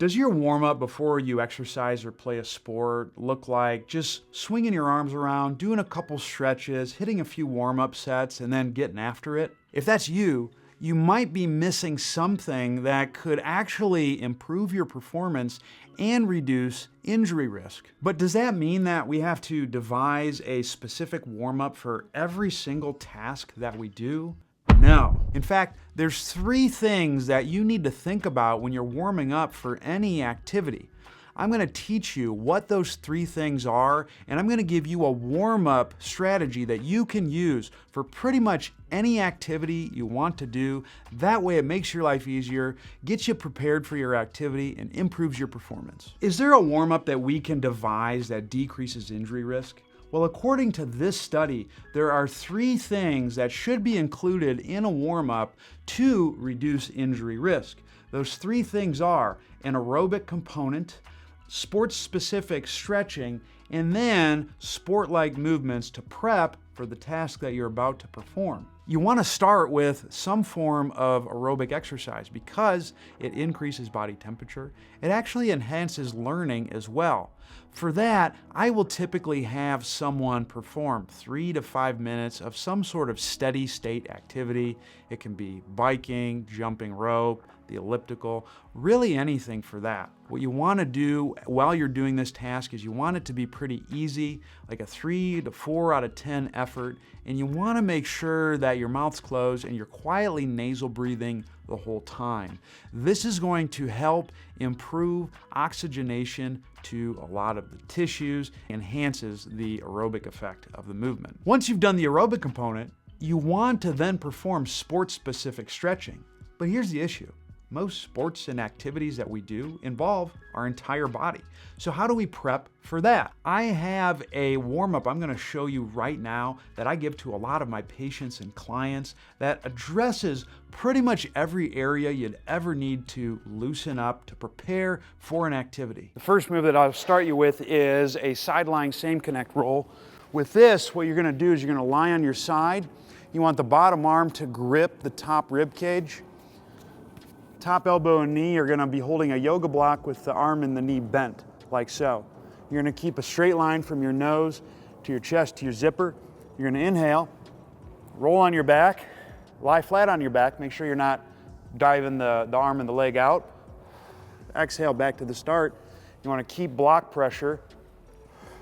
Does your warm-up before you exercise or play a sport look like just swinging your arms around, doing a couple stretches, hitting a few warm-up sets, and then getting after it? If that's you, you might be missing something that could actually improve your performance and reduce injury risk. But does that mean that we have to devise a specific warm-up for every single task that we do? No. In fact, there's 3 things that you need to think about when you're warming up for any activity. I'm going to teach you what those 3 things are, and I'm going to give you a warm-up strategy that you can use for pretty much any activity you want to do. That way it makes your life easier, gets you prepared for your activity, and improves your performance. Is there a warm-up that we can devise that decreases injury risk? Well, according to this study, there are 3 things that should be included in a warm-up to reduce injury risk. Those 3 things are an aerobic component, sports-specific stretching, and then sport-like movements to prep for the task that you're about to perform. You want to start with some form of aerobic exercise because it increases body temperature. It actually enhances learning as well. For that, I will typically have someone perform 3 to 5 minutes of some sort of steady state activity. It can be biking, jumping rope, the elliptical, really anything for that. What you want to do while you're doing this task is you want it to be pretty easy, like a 3 to 4 out of 10 effort, and you want to make sure that your mouth's closed and you're quietly nasal breathing the whole time. This is going to help improve oxygenation to a lot of the tissues, enhances the aerobic effect of the movement. Once you've done the aerobic component, you want to then perform sport-specific stretching. But here's the issue. Most sports and activities that we do involve our entire body. So how do we prep for that? I have a warm-up I'm going to show you right now that I give to a lot of my patients and clients that addresses pretty much every area you'd ever need to loosen up to prepare for an activity. The first move that I'll start you with is a side-lying same connect roll. With this, what you're going to do is you're going to lie on your side. You want the bottom arm to grip the top rib cage. Top elbow and knee are going to be holding a yoga block with the arm and the knee bent, like so. You're going to keep a straight line from your nose to your chest to your zipper. You're going to inhale, roll on your back, lie flat on your back. Make sure you're not diving the arm and the leg out. Exhale back to the start. You want to keep block pressure.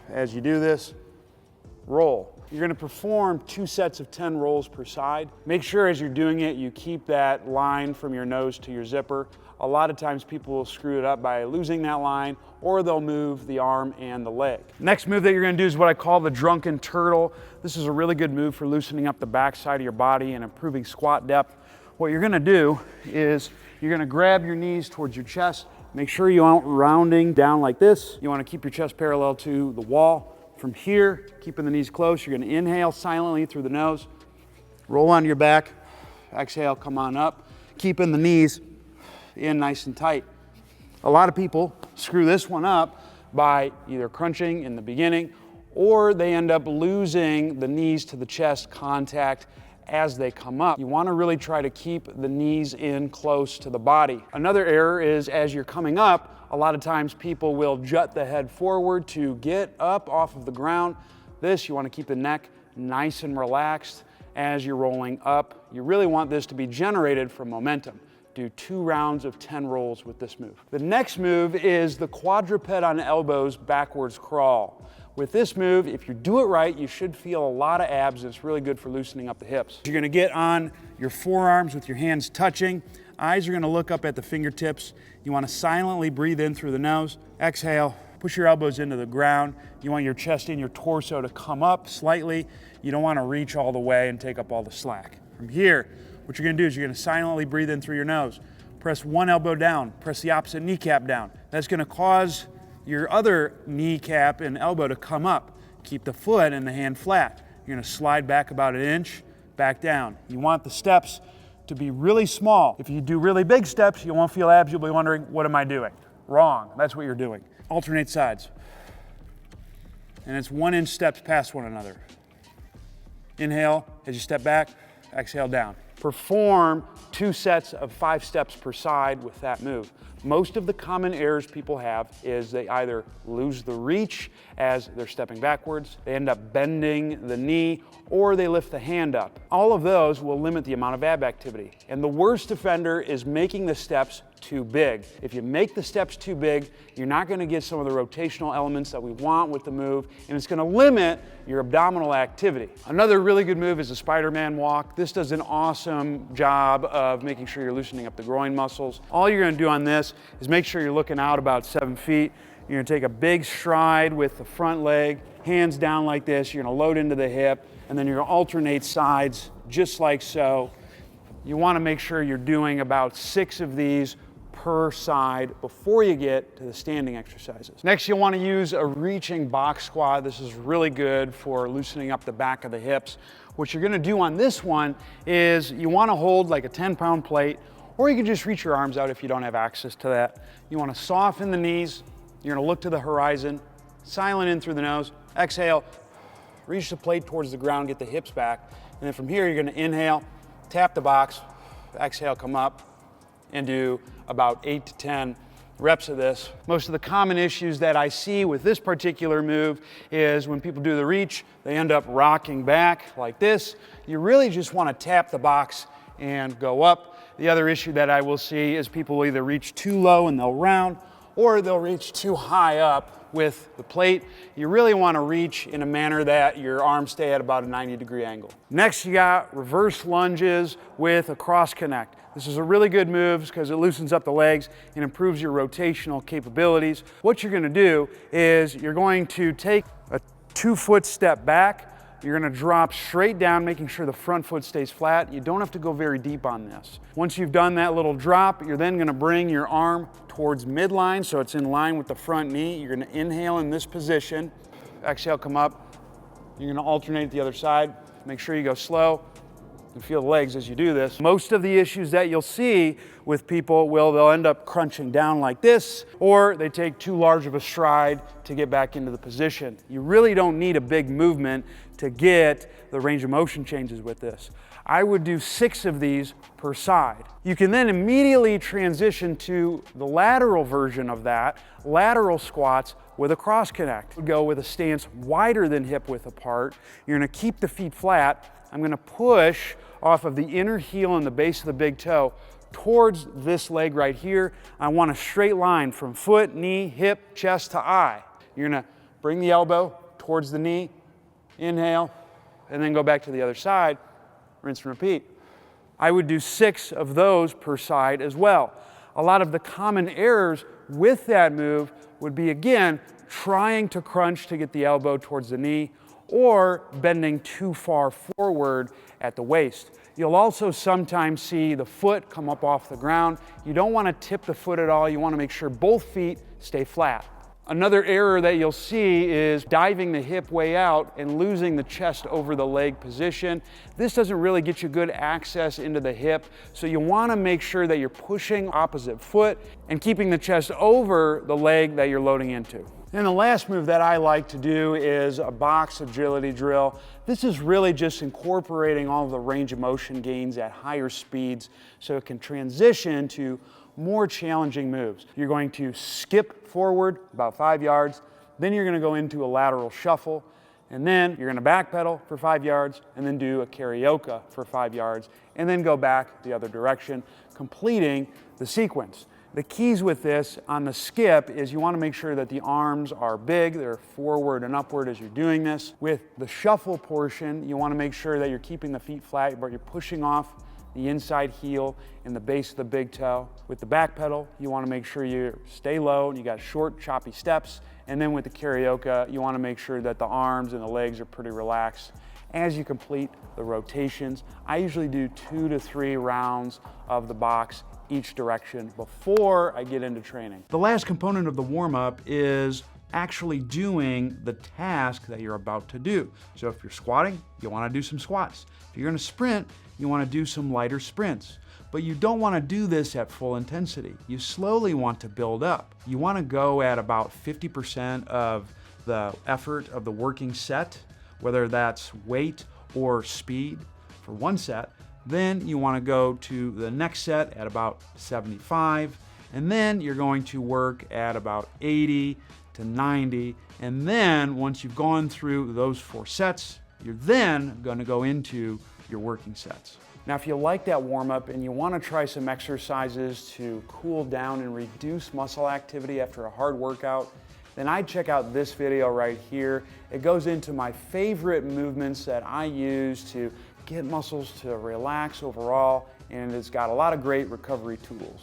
As you do this, roll. You're going to perform 2 sets of 10 rolls per side. Make sure as you're doing it, you keep that line from your nose to your zipper. A lot of times people will screw it up by losing that line, or they'll move the arm and the leg. Next move that you're going to do is what I call the drunken turtle. This is a really good move for loosening up the back side of your body and improving squat depth. What you're going to do is you're going to grab your knees towards your chest. Make sure you aren't rounding down like this. You want to keep your chest parallel to the wall. From here, keeping the knees close, you're going to inhale silently through the nose, roll on your back, exhale, come on up, keeping the knees in nice and tight. A lot of people screw this one up by either crunching in the beginning, or they end up losing the knees to the chest contact as they come up. You want to really try to keep the knees in close to the body. Another error is as you're coming up, a lot of times people will jut the head forward to get up off of the ground. This, you want to keep the neck nice and relaxed as you're rolling up. You really want this to be generated from momentum. Do 2 rounds of 10 rolls with this move. The next move is the quadruped on elbows backwards crawl. With this move, if you do it right, you should feel a lot of abs, and it's really good for loosening up the hips. You're gonna get on your forearms with your hands touching. Eyes are gonna look up at the fingertips. You wanna silently breathe in through the nose. Exhale, push your elbows into the ground. You want your chest and your torso to come up slightly. You don't wanna reach all the way and take up all the slack. From here, what you're gonna do is you're gonna silently breathe in through your nose. Press one elbow down, press the opposite kneecap down. That's gonna cause your other kneecap and elbow to come up. Keep the foot and the hand flat. You're gonna slide back about 1 inch, back down. You want the steps to be really small. If you do really big steps, you won't feel abs, you'll be wondering, what am I doing? Wrong, that's what you're doing. Alternate sides. And it's 1 inch steps past one another. Inhale as you step back, exhale down. perform 2 sets of 5 steps per side with that move. Most of the common errors people have is they either lose the reach as they're stepping backwards, they end up bending the knee, or they lift the hand up. All of those will limit the amount of ab activity. And the worst offender is making the steps too big. If you make the steps too big, you're not going to get some of the rotational elements that we want with the move, and it's going to limit your abdominal activity. Another really good move is the Spider-Man walk. This does an awesome job of making sure you're loosening up the groin muscles. All you're going to do on this is make sure you're looking out about 7 feet. You're going to take a big stride with the front leg, hands down like this. You're going to load into the hip, and then you're going to alternate sides just like so. You want to make sure you're doing about 6 of these per side before you get to the standing exercises. Next, you'll want to use a reaching box squat. This is really good for loosening up the back of the hips. What you're going to do on this one is you want to hold like a 10-pound plate, or you can just reach your arms out if you don't have access to that. You want to soften the knees. You're going to look to the horizon, silent in through the nose, exhale, reach the plate towards the ground, get the hips back, and then from here you're going to inhale, tap the box, exhale, come up, and do about 8 to 10 reps of this. Most of the common issues that I see with this particular move is when people do the reach, they end up rocking back like this. You really just want to tap the box and go up. The other issue that I will see is people will either reach too low and they'll round, or they'll reach too high up with the plate. You really want to reach in a manner that your arms stay at about a 90-degree angle. Next, you got reverse lunges with a cross connect. This is a really good move because it loosens up the legs and improves your rotational capabilities. What you're going to do is you're going to take a 2-foot step back. You're going to drop straight down, making sure the front foot stays flat. You don't have to go very deep on this. Once you've done that little drop, you're then going to bring your arm towards midline so it's in line with the front knee. You're going to inhale in this position. Exhale, come up. You're going to alternate the other side. Make sure you go slow and feel the legs as you do this. Most of the issues that you'll see with people they'll end up crunching down like this, or they take too large of a stride to get back into the position. You really don't need a big movement to get the range of motion changes with this. I would do 6 of these per side. You can then immediately transition to the lateral version of that, lateral squats with a cross connect. Go with a stance wider than hip width apart. You're going to keep the feet flat. I'm going to push off of the inner heel and the base of the big toe towards this leg right here. I want a straight line from foot, knee, hip, chest to eye. You're going to bring the elbow towards the knee, inhale, and then go back to the other side, rinse and repeat. I would do 6 of those per side as well. A lot of the common errors with that move would be, again, trying to crunch to get the elbow towards the knee, or bending too far forward at the waist. You'll also sometimes see the foot come up off the ground. You don't want to tip the foot at all. You want to make sure both feet stay flat. Another error that you'll see is diving the hip way out and losing the chest over the leg position. This doesn't really get you good access into the hip, so you want to make sure that you're pushing opposite foot and keeping the chest over the leg that you're loading into. And the last move that I like to do is a box agility drill. This is really just incorporating all of the range of motion gains at higher speeds so it can transition to more challenging moves. You're going to skip forward about 5 yards, then you're going to go into a lateral shuffle, and then you're going to backpedal for 5 yards, and then do a karaoke for 5 yards, and then go back the other direction, completing the sequence. The keys with this on the skip is you want to make sure that the arms are big, they're forward and upward as you're doing this. With the shuffle portion, you want to make sure that you're keeping the feet flat, but you're pushing off the inside heel and the base of the big toe. With the back pedal, you want to make sure you stay low and you got short, choppy steps. And then with the karaoke, you want to make sure that the arms and the legs are pretty relaxed as you complete the rotations. I usually do 2 to 3 rounds of the box each direction before I get into training. The last component of the warm-up is actually doing the task that you're about to do. So if you're squatting, you want to do some squats. If you're going to sprint, you want to do some lighter sprints. But you don't want to do this at full intensity. You slowly want to build up. You want to go at about 50% of the effort of the working set, whether that's weight or speed for one set. Then you want to go to the next set at about 75, and then you're going to work at about 80 to 90, and then once you've gone through those 4 sets, you're then going to go into your working sets. Now, if you like that warm-up and you want to try some exercises to cool down and reduce muscle activity after a hard workout, then I'd check out this video right here. It goes into my favorite movements that I use to get muscles to relax overall, and it's got a lot of great recovery tools.